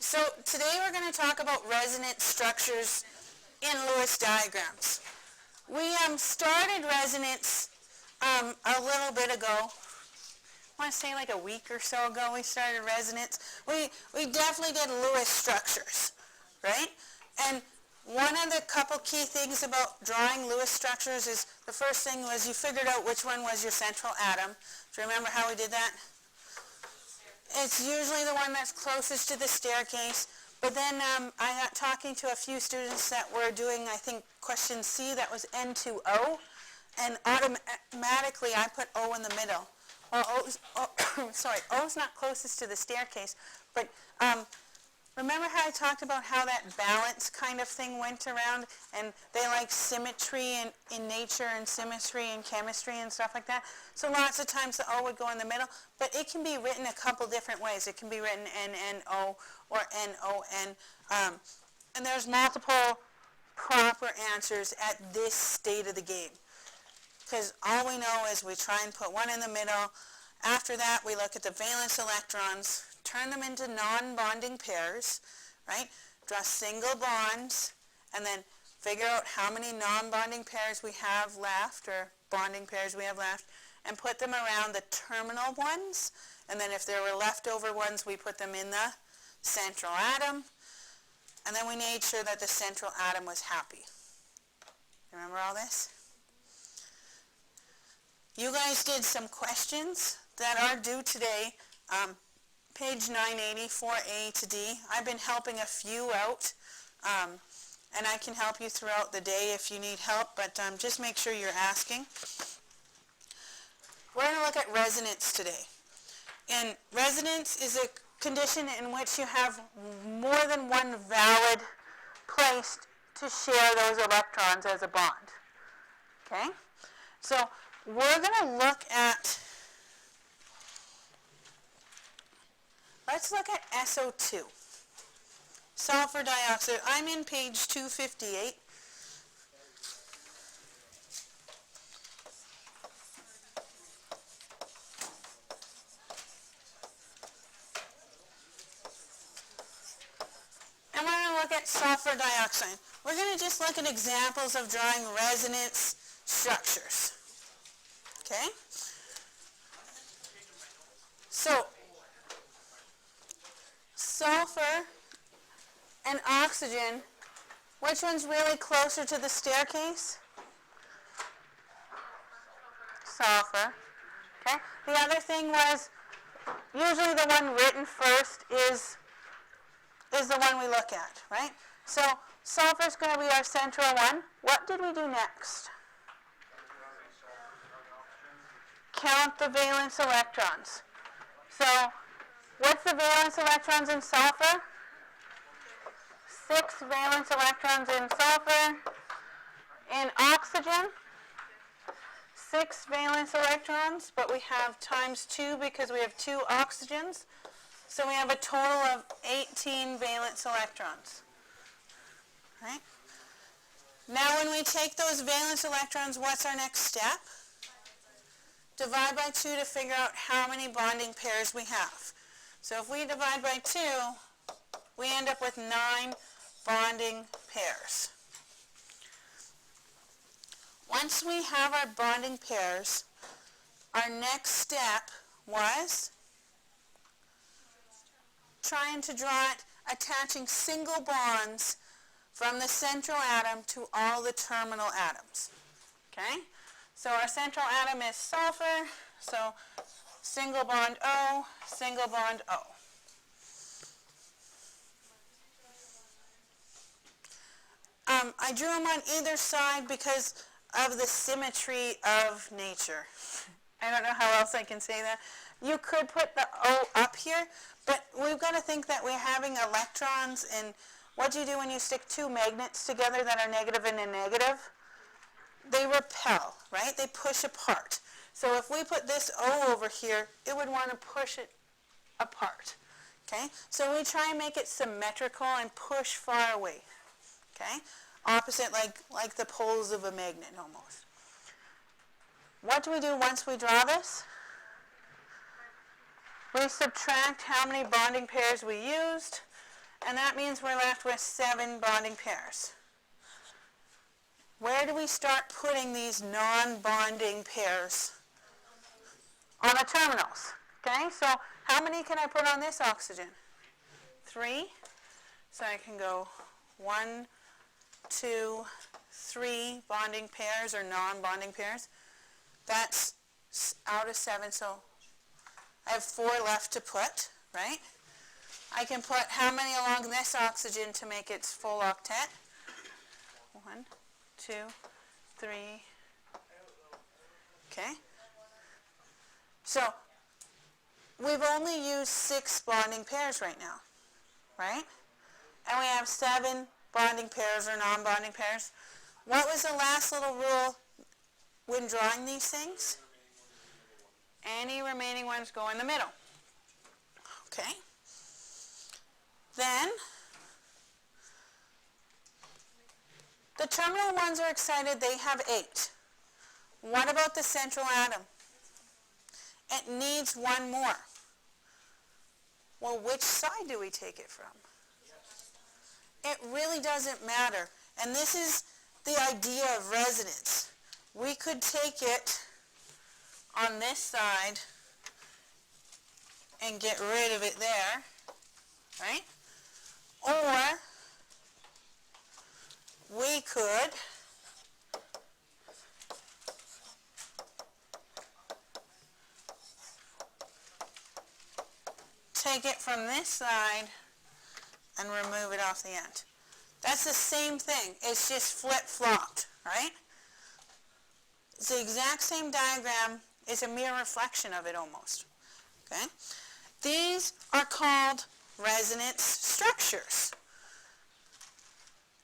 So today we're going to talk about resonance structures in Lewis diagrams. We started resonance a little bit ago. I want to say like a week or so ago we started resonance. We definitely did Lewis structures, right? And one of the couple key things about drawing Lewis structures is the first thing was you figured out which one was your central atom. Do you remember how we did that? It's usually the one that's closest to the staircase. But then I got talking to a few students that were doing, I think, question C, that was N2O. And automatically I put O in the middle. Well, O's not closest to the staircase. But remember how I talked about how that balance kind of thing went around? And they like symmetry in nature and symmetry in chemistry and stuff like that. So lots of times the O would go in the middle. But it can be written a couple different ways. It can be written NNO or NON. And there's multiple proper answers at this state of the game. Because all we know is we try and put one in the middle. After that, we look at the valence electrons, turn them into non-bonding pairs, right? Draw single bonds, and then figure out how many non-bonding pairs we have left, or bonding pairs we have left, and put them around the terminal ones. And then if there were leftover ones, we put them in the central atom. And then we made sure that the central atom was happy. Remember all this? You guys did some questions that are due today. Page 980, 4A to D. I've been helping a few out, and I can help you throughout the day if you need help, but just make sure you're asking. We're going to look at resonance today. And resonance is a condition in which you have more than one valid placed to share those electrons as a bond. Okay? So we're going to look at, let's look at SO2, sulfur dioxide. I'm in page 258. And we're going to look at sulfur dioxide. We're going to just look at examples of drawing resonance structures. Okay? So, sulfur and oxygen, which one's really closer to the staircase? Sulfur. Okay? The other thing was, usually the one written first is the one we look at, right? So, sulfur's going to be our central one. What did we do next? Count the valence electrons. So, what's the valence electrons in sulfur? 6 valence electrons in sulfur. In oxygen, 6 valence electrons, but we have times 2 because we have 2 oxygens. So we have a total of 18 valence electrons. Right? Now when we take those valence electrons, what's our next step? Divide by 2 to figure out how many bonding pairs we have. So if we divide by 2, we end up with 9 bonding pairs. Once we have our bonding pairs, our next step was trying to draw it attaching single bonds from the central atom to all the terminal atoms. Okay? So our central atom is sulfur, so single bond O, single bond O. I drew them on either side because of the symmetry of nature. I don't know how else I can say that. You could put the O up here, but we've got to think that we're having electrons, and what do you do when you stick 2 magnets together that are negative and a negative? They repel, right? They push apart. So if we put this O over here, it would want to push it apart. Okay? So we try and make it symmetrical and push far away. Okay? Opposite like the poles of a magnet almost. What do we do once we draw this? We subtract how many bonding pairs we used, and that means we're left with 7 bonding pairs. Where do we start putting these non-bonding pairs? On the terminals. Okay, so how many can I put on this oxygen? 3. So I can go 1, 2, 3 bonding pairs or non-bonding pairs. That's out of 7, so I have 4 left to put, right? I can put how many along this oxygen to make its full octet? 1, 2, 3. Okay. So we've only used 6 bonding pairs right now, right? And we have 7 bonding pairs or non-bonding pairs. What was the last little rule when drawing these things? Any remaining ones go in the middle. Okay. Then, the terminal ones are excited, they have 8. What about the central atom? It needs 1 more. Well, which side do we take it from? It really doesn't matter. And this is the idea of resonance. We could take it on this side and get rid of it there, right? Or we could take it from this side and remove it off the end. That's the same thing. It's just flip-flopped, right? It's the exact same diagram. It's a mere reflection of it almost. Okay? These are called resonance structures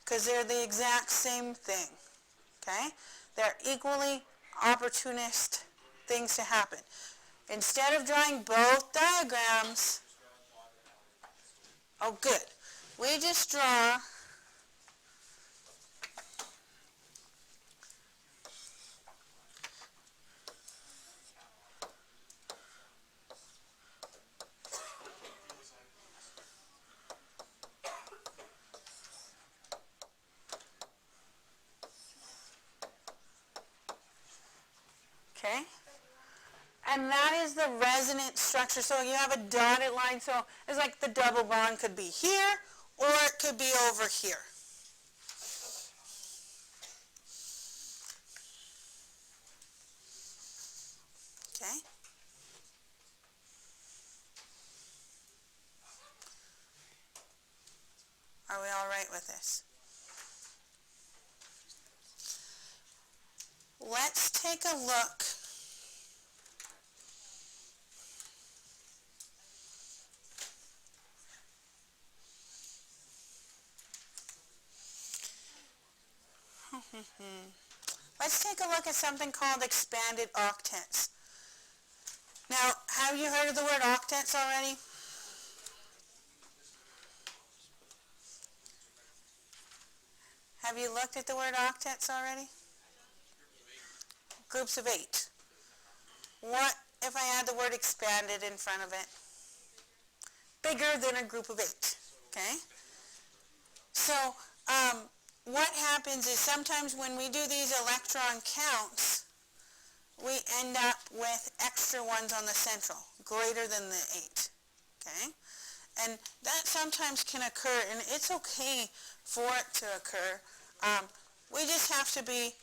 because they're the exact same thing. Okay? They're equally opportunist things to happen. Instead of drawing both diagrams, oh good, we just draw okay? And that is the resonance structure. So you have a dotted line. So it's like the double bond could be here or it could be over here. Okay? Are we all right with this? Let's take a look Let's take a look at something called expanded octets. Now, have you heard of the word octets already? Have you looked at the word octets already? Groups of 8. What if I add the word expanded in front of it? Bigger than a group of 8. Okay? So, what happens is sometimes when we do these electron counts, we end up with extra ones on the central, greater than the 8. Okay? And that sometimes can occur, and it's okay for it to occur. We just have to be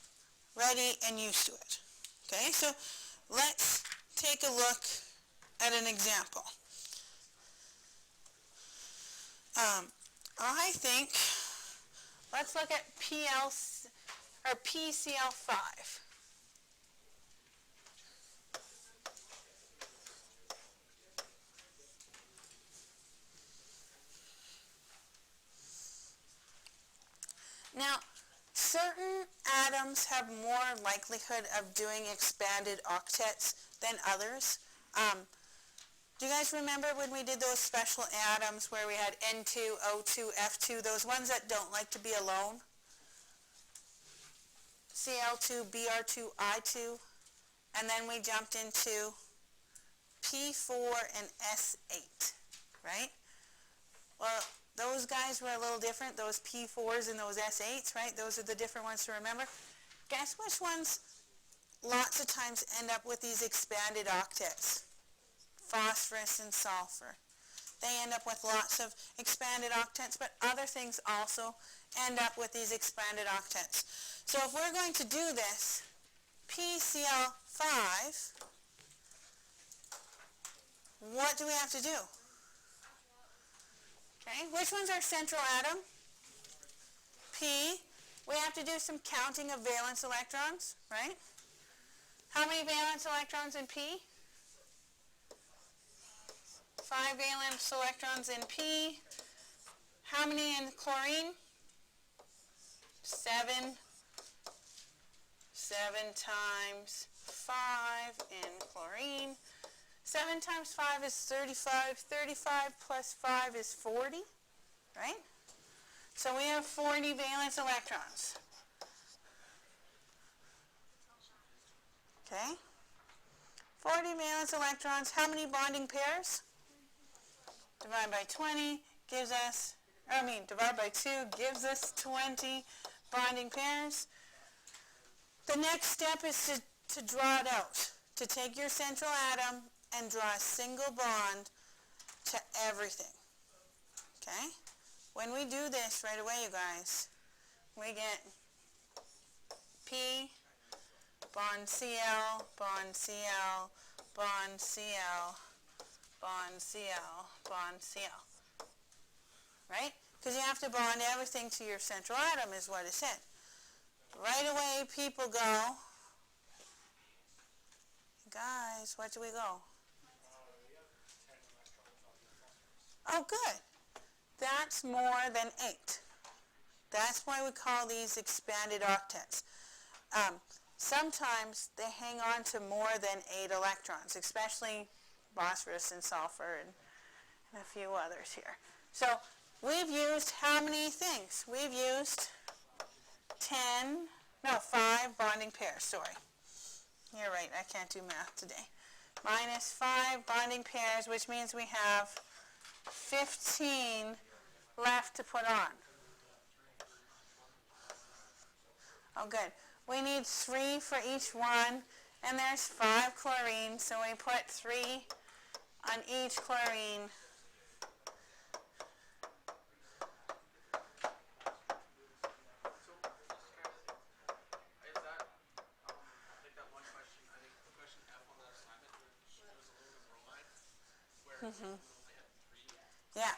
ready and used to it. Okay? So let's take a look at an example. I think, let's look at PCl5. Now, certain atoms have more likelihood of doing expanded octets than others. Do you guys remember when we did those special atoms where we had N2, O2, F2, those ones that don't like to be alone? Cl2, Br2, I2, and then we jumped into P4 and S8, right? Well, those guys were a little different, those P4s and those S8s, right? Those are the different ones to remember. Guess which ones lots of times end up with these expanded octets? Phosphorus and sulfur. They end up with lots of expanded octets, but other things also end up with these expanded octets. So if we're going to do this, PCl5, what do we have to do? Okay, which one's our central atom? P. We have to do some counting of valence electrons, right? How many valence electrons in P? 5 valence electrons in P. How many in chlorine? 7. 7 times 5 in chlorine. 7 times 5 is 35. 35 plus 5 is 40, right? So we have 40 valence electrons. Okay? 40 valence electrons. How many bonding pairs? Divide by 20 gives us, divide by 2 gives us 20 bonding pairs. The next step is to draw it out, to take your central atom and draw a single bond to everything. Okay? When we do this right away, you guys, we get P, bond Cl, bond Cl, bond Cl, bond Cl, bond Cl. Right? Because you have to bond everything to your central atom is what it said. Right away, people go, guys, what do we go? Oh, good. That's more than 8. That's why we call these expanded octets. Sometimes they hang on to more than 8 electrons, especially phosphorus and sulfur and a few others here. So we've used how many things? We've used 5 bonding pairs, sorry. You're right, I can't do math today. Minus 5 bonding pairs, which means we have 15 left to put on. Oh, good. We need 3 for each one, and there's 5 chlorine, so we put 3 on each chlorine. Mm-hmm. Yeah.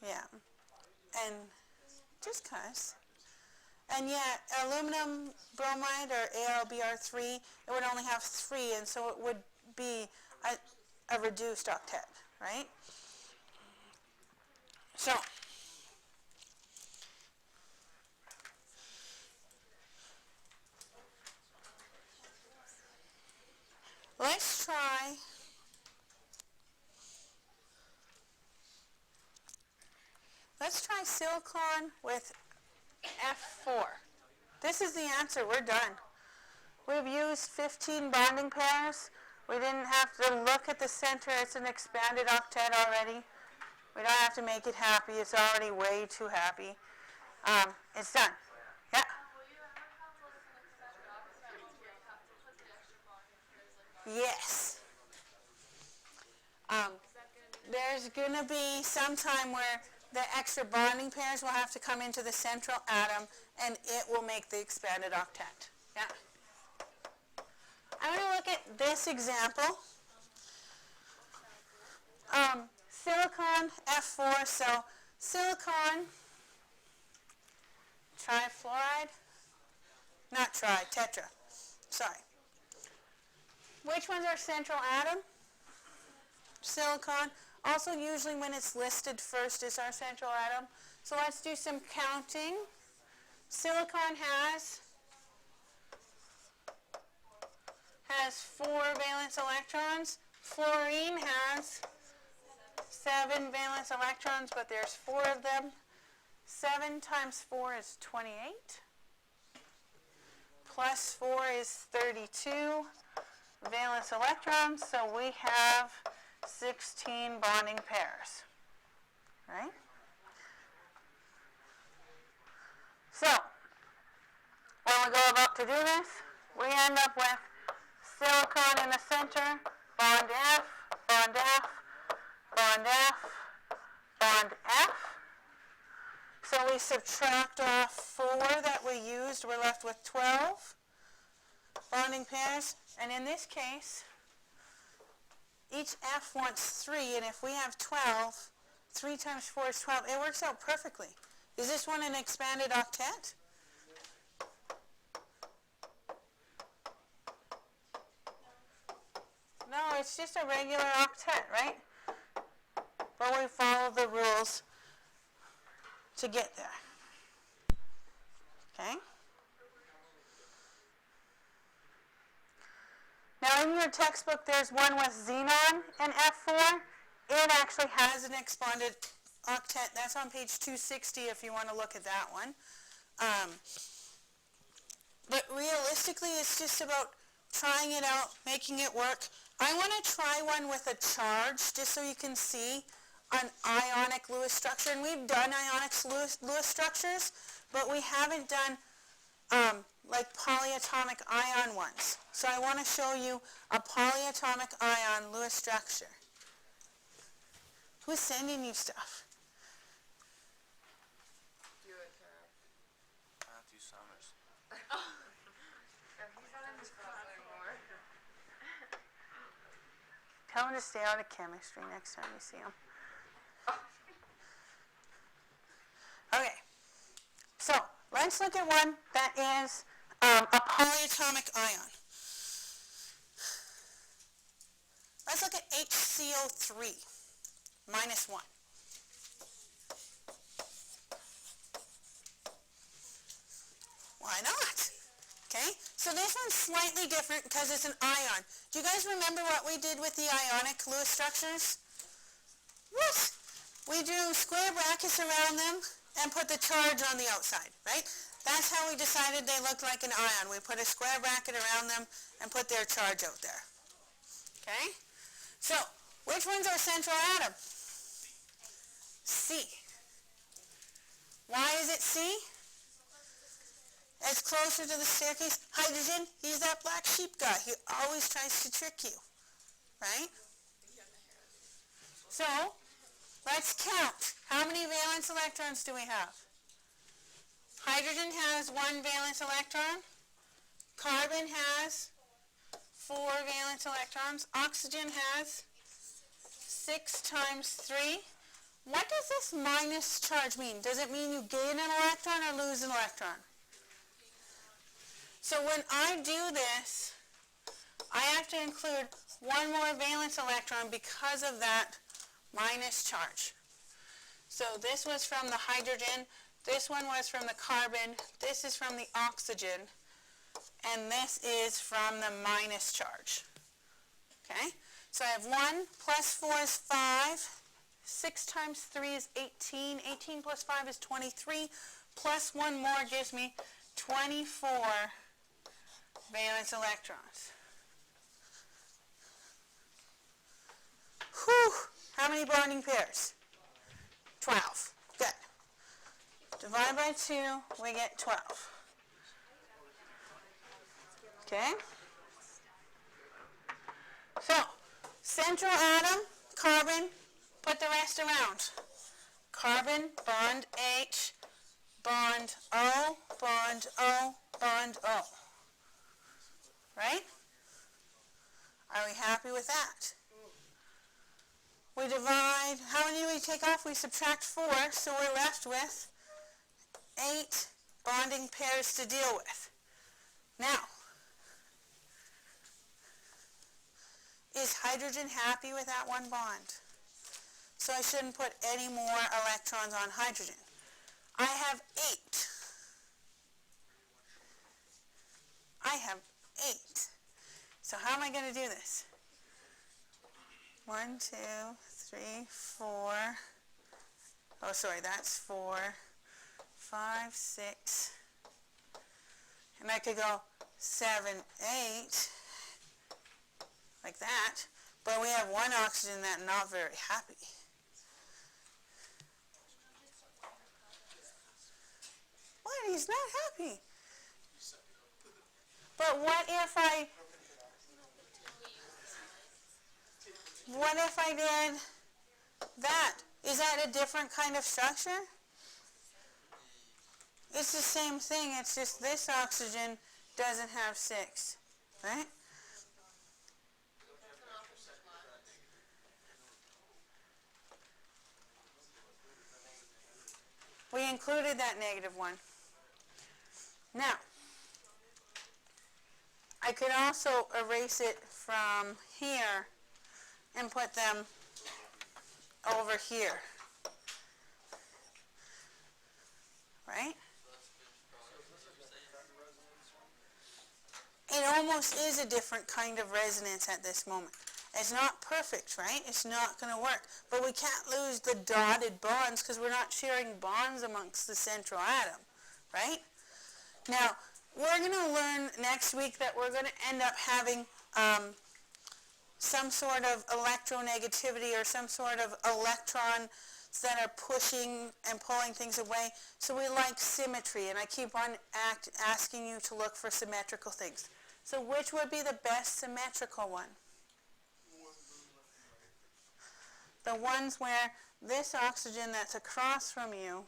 Yeah. And just cause. And yet, aluminum bromide or AlBr3, it would only have 3, and so it would be a reduced octet, right? So, let's try silicon with F4. This is the answer. We're done. We've used 15 bonding pairs. We didn't have to look at the center. It's an expanded octet already. We don't have to make it happy. It's already way too happy. It's done. Yeah. Yes. There's going to be some time where the extra bonding pairs will have to come into the central atom, and it will make the expanded octet. Yeah. I'm going to look at this example. Silicon, F4, so silicon, trifluoride, not tri, tetra, sorry. Which one's our central atom? Silicon. Also, usually when it's listed first is our central atom. So let's do some counting. Silicon has 4 valence electrons. Fluorine has 7 valence electrons, but there's 4 of them. 7 times 4 is 28. Plus 4 is 32 valence electrons, so we have 16 bonding pairs. right? So, when we go about to do this, we end up with silicon in the center, bond F, bond F, bond F, bond F. So we subtract off 4 that we used, we're left with 12 bonding pairs. And in this case, each F wants 3, and if we have 12, 3 times 4 is 12. It works out perfectly. Is this one an expanded octet? No, it's just a regular octet, right? But we follow the rules to get there. Okay? Now in your textbook there's one with xenon and F4. It actually has an expanded octet. That's on page 260 if you want to look at that one. But realistically it's just about trying it out, making it work. I want to try one with a charge just so you can see an ionic Lewis structure. And we've done ionic Lewis structures, but we haven't done like polyatomic ion ones. So I want to show you a polyatomic ion Lewis structure. Who's sending you stuff? Do it, Matthew Summers. he's not in this class anymore. Tell him to stay out of chemistry next time you see him. Okay, so let's look at one that is a polyatomic ion. Let's look at HCO3 minus 1. Why not? Okay, so this one's slightly different because it's an ion. Do you guys remember what we did with the ionic Lewis structures? What? We drew square brackets around them and put the charge on the outside, right? That's how we decided they looked like an ion. We put a square bracket around them and put their charge out there. Okay? So, which one's our central atom? C. Why is it C? It's closer to the staircase. Hydrogen, he's that black sheep guy. He always tries to trick you, right? So, let's count. How many valence electrons do we have? Hydrogen has 1 valence electron. Carbon has 4 valence electrons. Oxygen has 6 times 3. What does this minus charge mean? Does it mean you gain an electron or lose an electron? So when I do this, I have to include 1 more valence electron because of that minus charge. So this was from the hydrogen, this one was from the carbon, this is from the oxygen, and this is from the minus charge. Okay? So I have 1 plus 4 is 5, 6 times 3 is 18, 18 plus 5 is 23, plus 1 more gives me 24 valence electrons. Whew! How many bonding pairs? 12. Good. Divide by 2, we get 12. Okay? So, central atom, carbon, put the rest around. Carbon, bond H, bond O, bond O, bond O. Right? Are we happy with that? We divide, how many do we take off? We subtract 4, so we're left with 8 bonding pairs to deal with. Now, is hydrogen happy with that 1 bond? So I shouldn't put any more electrons on hydrogen. I have 8. I have 8. So how am I going to do this? 1, 2, 3, 4. Oh, sorry, that's 4, 5, 6. And I could go 7, 8, like that. But we have 1 oxygen that's not very happy. What? He's not happy. But what if I did that? Is that a different kind of structure? It's the same thing, it's just this oxygen doesn't have 6, right? We included that -1. Now, I could also erase it from here and put them over here, right? It almost is a different kind of resonance at this moment. It's not perfect, right? It's not going to work. But we can't lose the dotted bonds because we're not sharing bonds amongst the central atom, right? Now, we're going to learn next week that we're going to end up having some sort of electronegativity or some sort of electrons that are pushing and pulling things away. So we like symmetry, and I keep on asking you to look for symmetrical things. So which would be the best symmetrical one? The ones where this oxygen that's across from you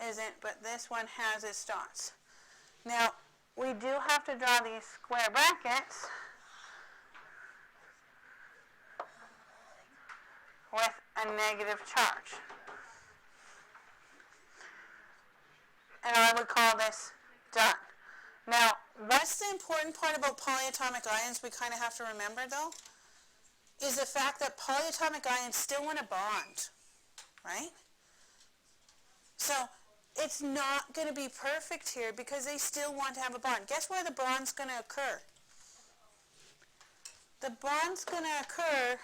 isn't, but this one has its dots. Now, we do have to draw these square brackets with a negative charge. And I would call this done. Now, what's the important part about polyatomic ions we kind of have to remember, though, is the fact that polyatomic ions still want a bond, right? So it's not going to be perfect here because they still want to have a bond. Guess where the bond's going to occur? The bond's going to occur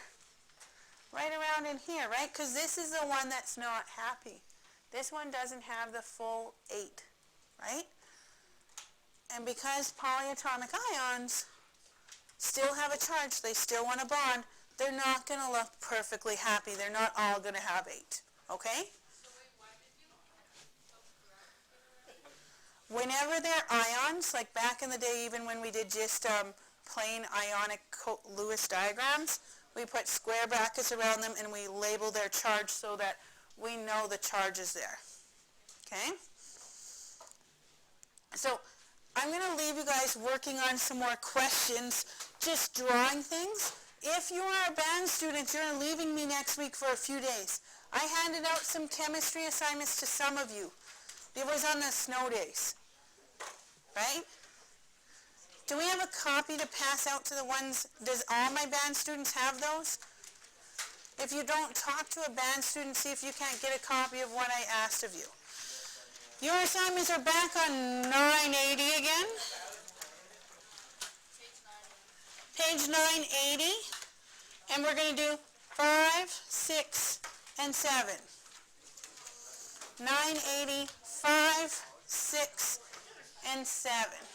right around in here, right? Because this is the one that's not happy. This one doesn't have the full 8, right? And because polyatomic ions still have a charge, they still want a bond, they're not going to look perfectly happy. They're not all going to have 8, okay? Whenever they're ions, like back in the day, even when we did just plain ionic Lewis diagrams, we put square brackets around them and we label their charge so that we know the charge is there. Okay? So I'm going to leave you guys working on some more questions, just drawing things. If you are a band student, you're leaving me next week for a few days. I handed out some chemistry assignments to some of you. It was on the snow days, right? Do we have a copy to pass out to the ones, does all my band students have those? If you don't, talk to a band student, see if you can't get a copy of what I asked of you. Your assignments are back on 980 again. Page 980. And we're going to do 5, 6, and 7. 980, 5, 6, and 7.